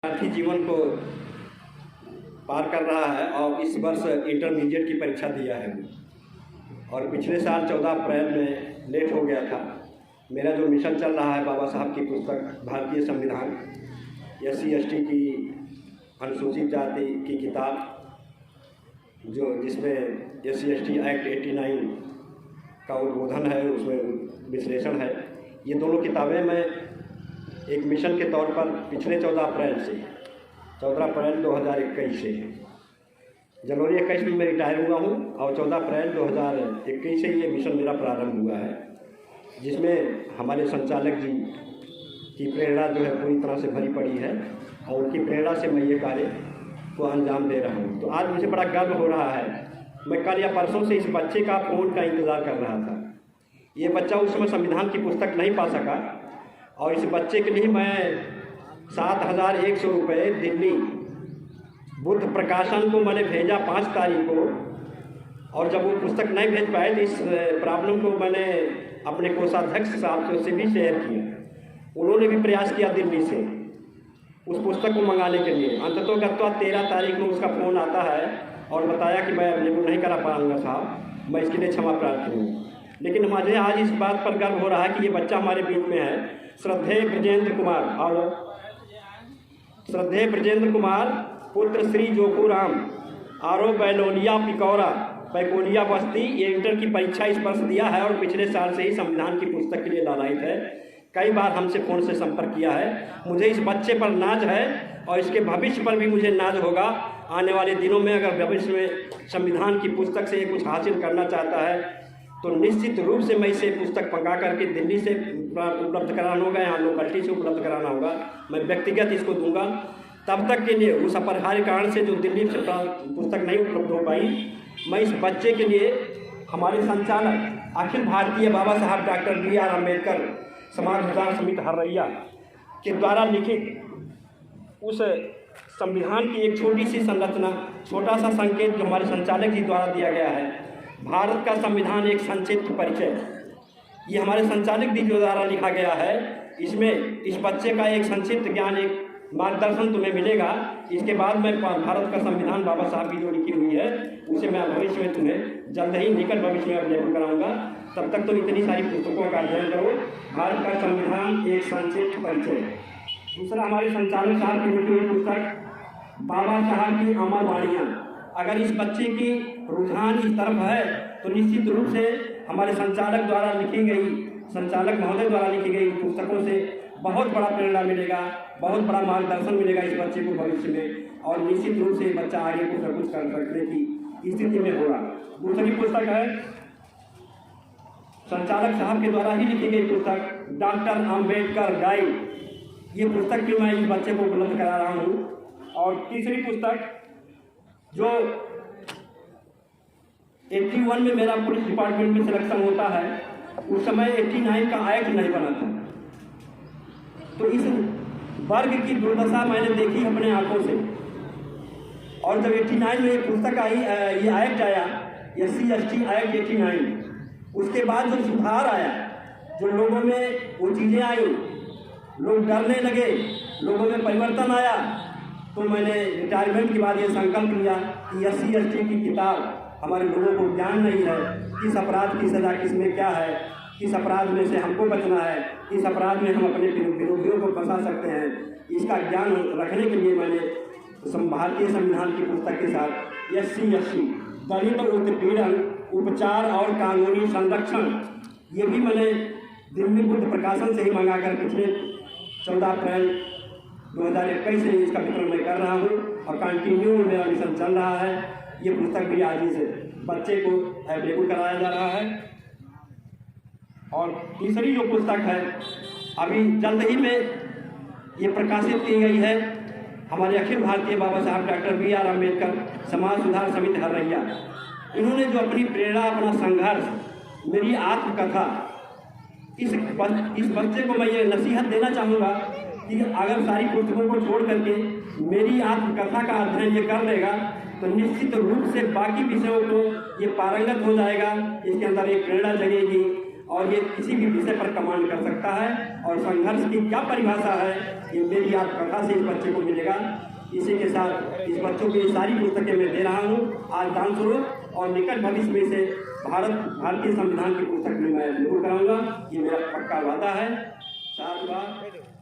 विद्यार्थी जीवन को पार कर रहा है और इस वर्ष इंटरमीडिएट की परीक्षा दिया है और पिछले साल 14 अप्रैल में लेट हो गया था। मेरा जो मिशन चल रहा है बाबा साहब की पुस्तक भारतीय संविधान SC/ST की अनुसूचित जाति की किताब जिसमें SC/ST एक्ट 89 का उद्बोधन है, उसमें विश्लेषण है। ये दोनों किताबें मैं एक मिशन के तौर पर पिछले 14 अप्रैल 2021 से जनवरी 21 में मैं रिटायर हुआ हूँ और 14 अप्रैल 2021 से ये मिशन मेरा प्रारंभ हुआ है, जिसमें हमारे संचालक जी की प्रेरणा जो है पूरी तरह से भरी पड़ी है और उनकी प्रेरणा से मैं ये कार्य को अंजाम दे रहा हूँ। तो आज मुझे बड़ा गर्व हो रहा है। मैं कल या परसों से इस बच्चे का फ़ोन का इंतज़ार कर रहा था। ये बच्चा उस समय संविधान की पुस्तक नहीं पा सका और इस बच्चे के लिए मैं 7,100 रुपये दिल्ली बुद्ध प्रकाशन को मैंने भेजा 5 तारीख को, और जब वो पुस्तक नहीं भेज पाए तो इस प्रॉब्लम को मैंने अपने कोषाध्यक्ष साहब से उससे भी शेयर किया। उन्होंने भी प्रयास किया दिल्ली से उस पुस्तक को मंगाने के लिए। अंततोगत्वा 13 तारीख को उसका फ़ोन आता है और बताया कि मैं अवेलेबल नहीं करा पाऊँगा साहब, मैं इसके लिए क्षमा प्रार्थी हूँ। लेकिन मुझे आज इस बात पर गर्व हो रहा है कि ये बच्चा हमारे बीच में है। श्रद्धेय ब्रजेंद्र कुमार पुत्र श्री जोखूराम आरो बैलोलिया पैकोलिया बस्ती, ये इंटर की परीक्षा इस वर्ष दिया है और पिछले साल से ही संविधान की पुस्तक के लिए लालायित है। कई बार हमसे फ़ोन से संपर्क किया है। मुझे इस बच्चे पर नाज है और इसके भविष्य पर भी मुझे नाज होगा। आने वाले दिनों में अगर भविष्य में संविधान की पुस्तक से कुछ हासिल करना चाहता है तो निश्चित रूप से मैं इसे पुस्तक मंगा करके दिल्ली से उपलब्ध कराना होगा, यहाँ लोकलिटी से उपलब्ध कराना होगा। मैं व्यक्तिगत इसको दूंगा। तब तक के लिए उस अपरिहार्य कारण से जो दिल्ली से पुस्तक नहीं उपलब्ध हो पाई, मैं इस बच्चे के लिए हमारे संचालक अखिल भारतीय बाबा साहब डॉक्टर BR अम्बेडकर समाज सुधार समिति हर्रैया के द्वारा लिखित उस संविधान की एक छोटी सी संरचना, छोटा सा संकेत जो हमारे संचालक जी द्वारा दिया गया है, भारत का संविधान एक संक्षिप्त परिचय, ये हमारे संचालक जी द्वारा लिखा गया है। इसमें इस बच्चे का एक संक्षिप्त ज्ञान, एक मार्गदर्शन तुम्हें मिलेगा। इसके बाद मैं भारत का संविधान बाबा साहब की जो लिखी हुई है उसे मैं भविष्य में तुम्हें जल्द ही निकट भविष्य में अवेलेबल कराऊंगा। तब तक तो इतनी सारी पुस्तकों का अध्ययन करो। भारत का संविधान एक संक्षिप्त परिचय। दूसरा, हमारे संचालक साहब की लिखी हुई पुस्तक बाबा साहब की अमर वाणियाँ। अगर इस बच्चे की रुझान इस तरफ है तो निश्चित रूप से हमारे संचालक महोदय द्वारा लिखी गई पुस्तकों से बहुत बड़ा प्रेरणा मिलेगा, बहुत बड़ा मार्गदर्शन मिलेगा इस बच्चे को भविष्य में, और निश्चित रूप से बच्चा आगे कुछ न कुछ कर सकने की स्थिति में होगा। दूसरी पुस्तक है संचालक साहब के द्वारा ही लिखी गई पुस्तक डॉक्टर अम्बेडकर गाइड। ये पुस्तक भी मैं इस बच्चे को उपलब्ध करा रहा हूँ। और तीसरी पुस्तक जो 81 में मेरा पुलिस डिपार्टमेंट में सिलेक्शन होता है, उस समय 89 का एक्ट नहीं बना था, तो इस वर्ग की दुर्दशा मैंने देखी अपने आंखों से। और जब 89 में पुस्तक आई, ये एक्ट आया SC/ST एक्ट 89, उसके बाद जो सुधार आया, जो लोगों में वो चीज़ें आई, लोग डरने लगे, लोगों में परिवर्तन आया, तो मैंने रिटायरमेंट के बाद ये संकल्प लिया कि SC/ST की किताब हमारे लोगों को ज्ञान नहीं है, किस अपराध की सज़ा किसमें क्या है, किस अपराध में से हमको बचना है, किस अपराध में हम अपने विरोधियों को फंसा सकते हैं, इसका ज्ञान रखने के लिए मैंने भारतीय संविधान की पुस्तक के साथ SC/ST दलित उत्पीड़न, उपचार और कानूनी संरक्षण, ये भी मैंने दिल्ली बुद्ध प्रकाशन से ही मंगाकर पिछले 14 अप्रैल 2021 से इसका वितरण मैं कर रहा हूँ और कंटिन्यू मेरा मिशन चल रहा है। ये पुस्तक भी आज ही से बच्चे को अवेलेबल कराया जा रहा है। और तीसरी जो पुस्तक है अभी जल्द ही में ये प्रकाशित की गई है, हमारे अखिल भारतीय बाबा साहब डॉक्टर BR अम्बेडकर समाज सुधार समिति हर्रैया, इन्होंने जो अपनी प्रेरणा, अपना संघर्ष, मेरी आत्मकथा, इस बच्चे को मैं ये नसीहत देना चाहूँगा कि अगर सारी पुस्तकों को छोड़ करके मेरी आत्मकथा का अध्ययन ये कर लेगा तो निश्चित रूप से बाकी विषयों को ये पारंगत हो जाएगा। इसके अंदर एक प्रेरणा जगेगी और ये किसी भी विषय पर कमांड कर सकता है। और संघर्ष की क्या परिभाषा है ये मेरी आप कथा से इस बच्चे को मिलेगा। इसी के साथ इस बच्चों की सारी पुस्तकें मैं दे रहा हूँ आज दान स्वरूप, और निकट भविष्य में से भारतीय संविधान की पुस्तक में मैं जरूर कराऊंगा, ये मेरा पक्का वादा है। साधुवाद।